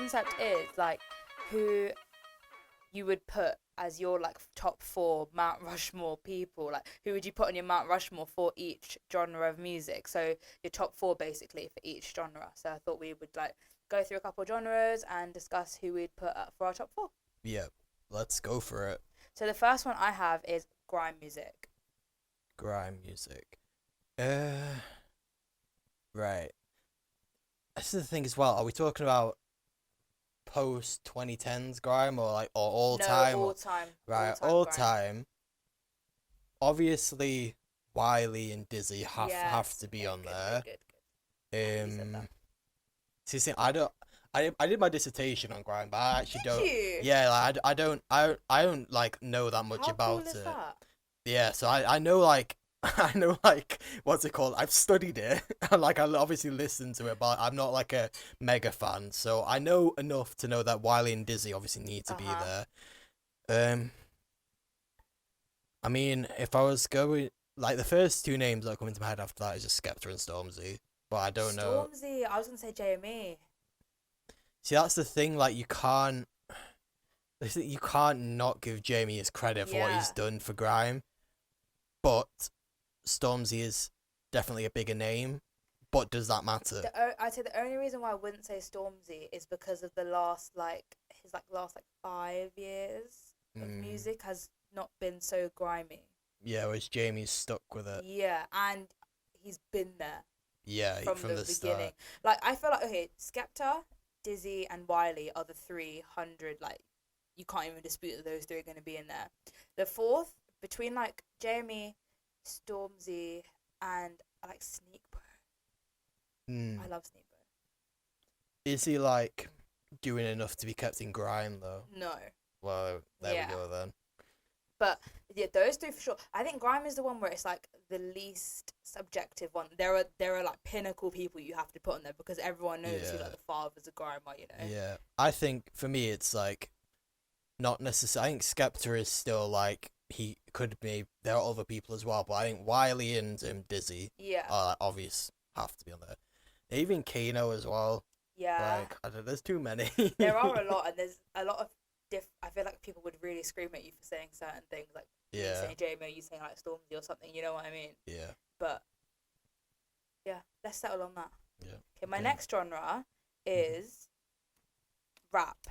concept is like who you would put as your like top 4 Mount Rushmore people. Like who would you put on your Mount Rushmore for each genre of music? So your top 4 basically for each genre. So I thought we would like go through a couple of genres and discuss who we'd put up for our top 4. Yeah, let's go for it. So the first one I have is grime music. Grime music. Right. This is the thing as well. Are we talking about post 2010s grime or like or all time? All time. Right, all time. Obviously, Wiley and Dizzy have to be on there. Good. See, I did my dissertation on grime, but I actually don't. You? Yeah, like, I don't like know that much about cool is it. That? Yeah, so I know like I know like what's it called? I've studied it and like I obviously listened to it, but I'm not like a mega fan. So I know enough to know that Wiley and Dizzy obviously need to be there. I mean, if I was going like the first 2 names that come into my head after that is just Skepta and Stormzy, but I don't know. Stormzy, I was gonna say JME. See, that's the thing. Like you can't not give Jamie his credit for what he's done for grime, but Stormzy is definitely a bigger name. But does that matter? I'd say the only reason why I wouldn't say Stormzy is because of the last 5 years of music has not been so grimy. Yeah, whereas Jamie's stuck with it. Yeah, and he's been there. Yeah, from the beginning. Start. Like I feel like Skepta, Dizzy, and Wiley are the 300. Like you can't even dispute that those 3 are going to be in there. The 4th between like Jamie, Stormzy, and I like Sneak Bro. I love Sneak Bro. Is he like doing enough to be kept in grime though? No. Well, there we go then. But yeah, those 3 for sure. I think grime is the one where it's like the least subjective one. There are like pinnacle people you have to put on there because everyone knows who like the fathers of grime are, you know. Yeah, I think for me it's like not necessarily. I think Skepta is still like he could be. There are other people as well, but I think Wiley and Dizzy are like, obvious have to be on there. Even Kano as well. Yeah. Like I don't. There's too many. There are a lot, and there's a lot of I feel like people would really scream at you for saying certain things, like you saying Jamie, or you saying like Stormzy or something. You know what I mean? Yeah. But yeah, let's settle on that. Yeah. Okay, my next genre is rap.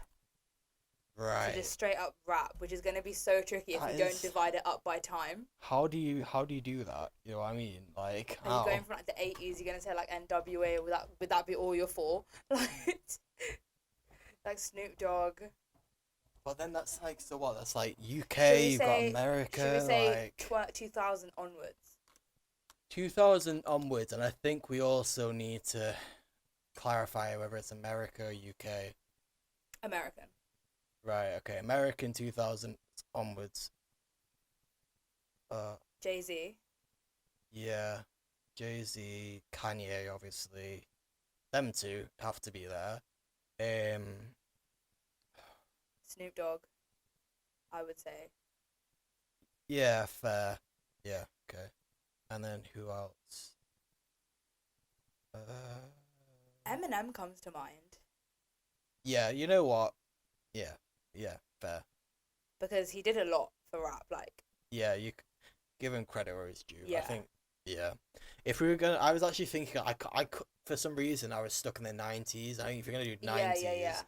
Right. So just straight up rap, which is going to be so tricky if you don't divide it up by time. How do you do that? You know what I mean? Like, are you going from like the 80s? You're going to say like NWA? Would that be all your 4? Like Snoop Dogg. But then that's like, so what? That's like UK, you've got America. Should we say 2000 onwards? 2000 onwards, and I think we also need to clarify whether it's America or UK. American. Right, okay. American 2000 onwards. Jay-Z. Yeah. Jay-Z, Kanye, obviously. Them 2 have to be there. Snoop Dogg, I would say. Yeah, fair. Yeah, okay. And then who else? Eminem comes to mind. Yeah, you know what? Yeah, fair. Because he did a lot for rap, like. Yeah, you give him credit where it's due. Yeah. I think, yeah. If we were gonna, I was actually thinking, I for some reason I was stuck in the 90s. I think if you're gonna do 90s,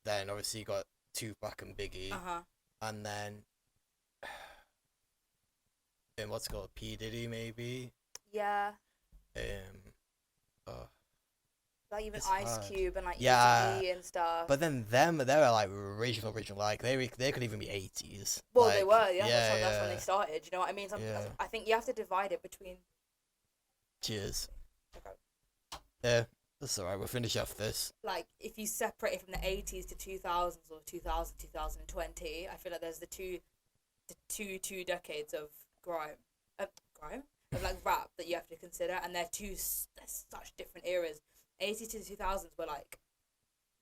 then obviously you got Tupac and Biggie, and then what's it called, P Diddy maybe. Yeah. Like even Ice Cube and like Eazy-E and stuff. But then they were like original, like they could even be 80s. Well, like, they were, that's when they started. You know what I mean? I think you have to divide it between. Cheers. Okay. Yeah, that's alright. We'll finish off this. Like if you separate it from the 80s to 2000s or 2020, I feel like there's the two decades of grime, of like rap that you have to consider, and they're such different eras. 80s to 2000s were like,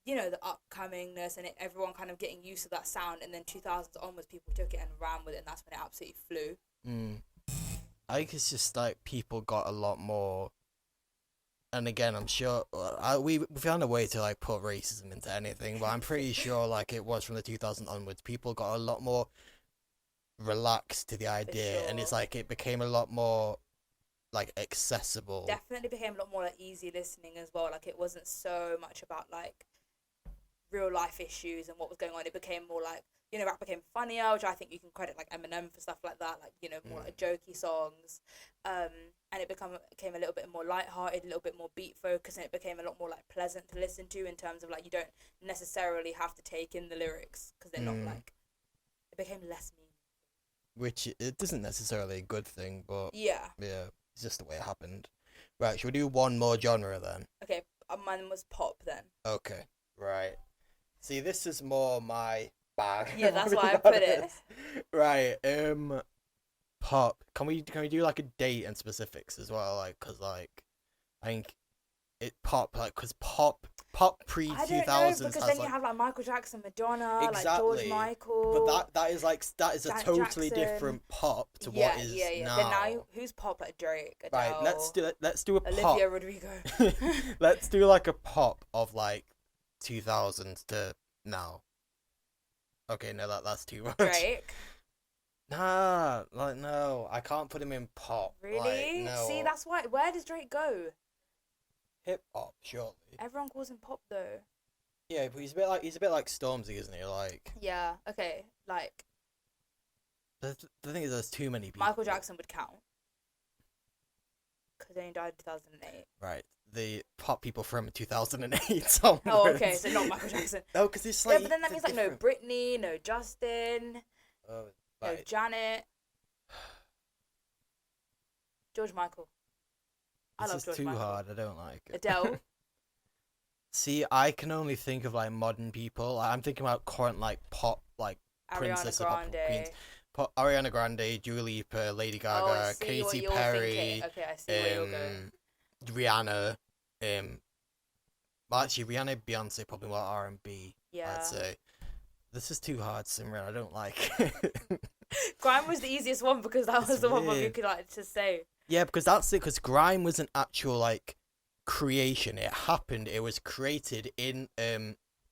you know, the upcomingness and everyone kind of getting used to that sound, and then 2000s onwards people took it and ran with it, and that's when it absolutely flew. I think it's just like people got a lot more and again, I'm sure we found a way to like put racism into anything, but I'm pretty sure like it was from the 2000 onwards, people got a lot more relaxed to the idea, and it's sure. like it became a lot more like accessible. Definitely became a lot more like easy listening as well. Like it wasn't so much about like real life issues and what was going on. It became more like, you know, rap became funnier, which I think you can credit like Eminem for stuff like that, like, you know, more like jokey songs. And it became a little bit more lighthearted, a little bit more beat focused, and it became a lot more like pleasant to listen to in terms of like you don't necessarily have to take in the lyrics because they're not like, it became less mean. Which it isn't necessarily a good thing, but Yeah. it's just the way it happened. Right, should we do one more genre then? Okay, mine was pop then. Okay, right. See, this is more my bag. Yeah, that's why I put it. Right, pop. Can we do like a date and specifics as well? Like, cause like, I think it pop like cause pop pre 2000s. I don't know, because then you have like Michael Jackson, Madonna, exactly, like George Michael. But that is a Janet totally Jackson. different pop to what is now. Then now who's pop like Drake, Adele, Right, let's do a pop. Olivia Rodrigo. Let's do like a pop of like 2000s to now. Okay, no, that's too much. Drake. Nah, like no, I can't put him in pop. Really? Like, no. See, that's why. Where does Drake go? Hip hop, surely. Everyone calls him pop though. Yeah, but he's a bit like Stormzy, isn't he? Like. Yeah. Okay. Like. The thing is, there's too many people. Michael Jackson would count. Because he only died in 2008. Right. The pop people from 2008 onwards. Oh, okay. So not Michael Jackson. No, because it's like. Yeah, but then that means like no Britney, no Justin, no right. Janet, George Michael. I love George Michael. This is too hard. I don't like it. Adele. See, I can only think of like modern people. I'm thinking about current like pop, like princess of pop queens. Ariana Grande, Dua Lipa, Lady Gaga, Katy Perry. Okay, I see where you're going. Rihanna. Well, actually, Rihanna, Beyonce, probably more R&B. Yeah. I'd say. This is too hard, Simran. I don't like it. Grime was the easiest one because that was the one you could like to say. Yeah, because that's it. Because grime was an actual like creation. It happened. It was created in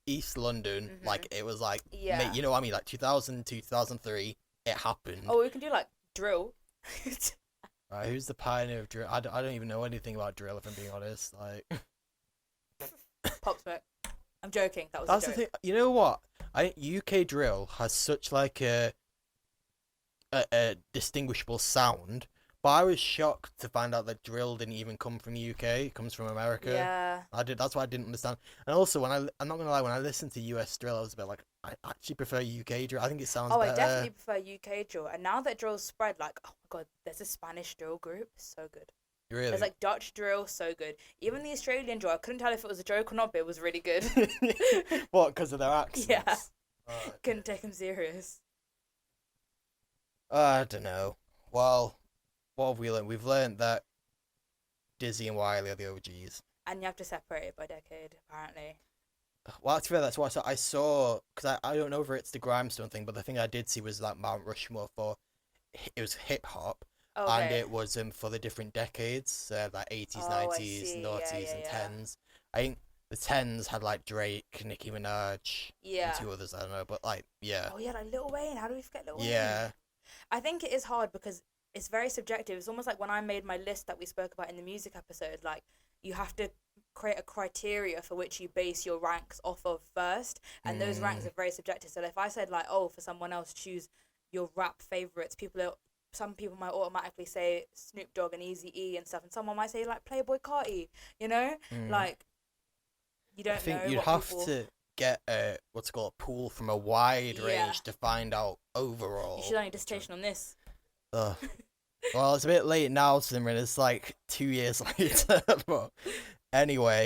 East London. Like it was like you know what I mean, like 2000 to 2003. It happened. Oh, we can do like drill. Right, who's the pioneer of drill? I don't even know anything about drill, if I'm being honest. Like Pop Smoke. I'm joking. That's a joke. The thing. You know what? I think UK drill has such like a distinguishable sound. But I was shocked to find out that drill didn't even come from the UK. It comes from America. Yeah. That's what I didn't understand. And also, I'm not gonna lie, when I listened to US drill, I was a bit like, I actually prefer UK drill. I think it sounds better. I definitely prefer UK drill. And now that drill's spread, like, oh my god, there's a Spanish drill group, so good. Really? There's like Dutch drill, so good. Even the Australian drill, I couldn't tell if it was a joke or not, but it was really good. What? Because of their accents? Yeah. Couldn't take them serious. I don't know. Well, what have we learned? We've learned that Dizzy and Wiley are the OGs. And you have to separate it by decade, apparently. Well, that's fair. That's what I saw. Because I don't know if it's the Grimestone thing, but the thing I did see was like Mount Rushmore for it was hip hop, and it was for the different decades, like 80s, 90s, noughties, and tens. I think the tens had like Drake, Nicki Minaj, and two others. I don't know, but like Oh yeah, like Lil Wayne. How do we forget Lil Wayne? Yeah. I think it is hard because it's very subjective. It's almost like when I made my list that we spoke about in the music episode, like you have to create a criteria for which you base your ranks off of first, and those ranks are very subjective. So if I said like, oh, for someone else, choose your rap favorites, some people might automatically say Snoop Dogg and Eazy-E and stuff, and someone might say like Playboy Carti, you know? Like you don't know. I think you'd have to get a pool from a wide range to find out overall. You should only dissertation on this. Well, it's a bit late now, Simran. It's like 2 years later. But anyway,